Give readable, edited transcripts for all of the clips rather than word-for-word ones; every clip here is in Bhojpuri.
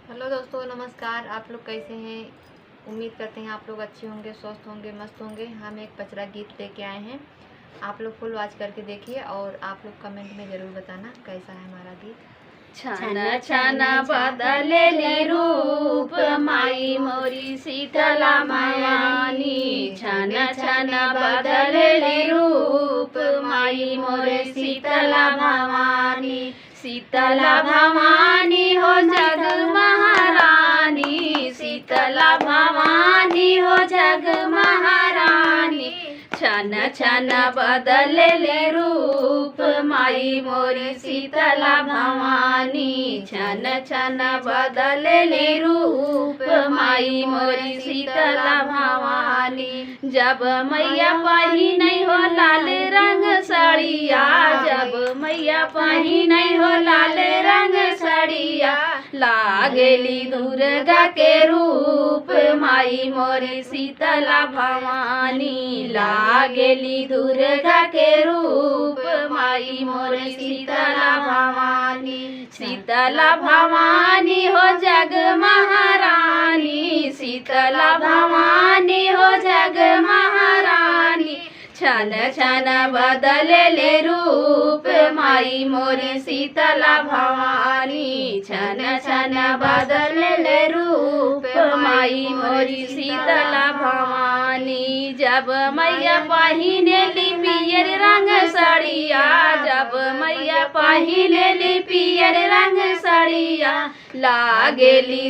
हेलो दोस्तों, नमस्कार। आप लोग कैसे हैं? उम्मीद करते हैं आप लोग अच्छे होंगे, स्वस्थ होंगे, मस्त होंगे। हम एक पचरा गीत लेके आए हैं। आप लोग फुल वॉच करके देखिए और आप लोग कमेंट में ज़रूर बताना कैसा है हमारा गीत। छाना छाना बदलेली रूप माई मोरी शीतला भवानी। छाना छाना बदलेली रूप माई मोरी शीतला भवानी। शीतला भवानी हो जग महारानी। शीतला भवानी हो जग महारानी। छन छन बदलेले रूप माई मोरी शीतला भवानी। छन छन बदलेले रूप माई मोरी शीतला भवानी। जब मैया पहिनै हो लाल रंग साड़िया। जब मैया पहिनै हो लाल रंग साड़िया। लागेली दुर्गा के रूप माई मोरी शीतला भवानी। लागेली दुर्गा के रूप माई मोरी शीतला भवानी। शीतला भवानी हो जग महारानी। शीतला भवानी हो जग महारानी। छन छन बदलेले रूप माई मोरी शीतला भवानी। छन छन बदलेले रूप माई मोरी शीतला भवानी। जब मैया पहिनेली पियर रंग साड़िया। जब मैया पहिनेली पियर रंग साड़िया। लागेली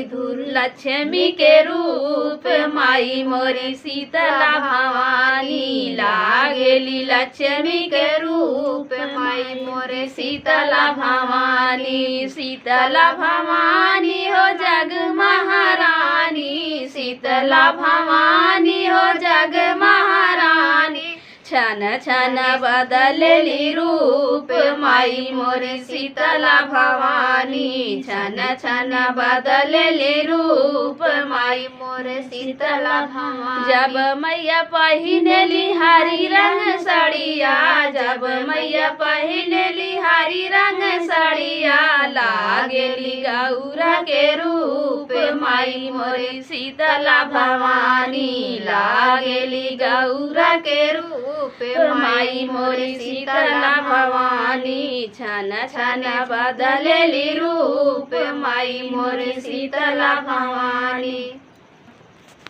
लक्ष्मी के रूप माई मोरी शीतला भवानी। लागेली लक्ष्मी के रूप माई मोरे शीतला भवानी। शीतला भवानी हो जग महारानी। शीतला भवानी हो जग महारानी। छन छन बदलेली रूप माई मोरी शीतला भवानी। छन छन बदलेली रूप माई मोरे शीतला भवानी। जब मैया पहिनेली हरी रंग साड़िया। जब मैया पहिनेली हरी रंग साड़िया। लागेली गौरा के रूप माई मोरी शीतला भवानी। लागेली गौरा के रूप माई मोरी शीतला भवानी। छन छन बदलेली रूप माई मोरी शीतला भवानी।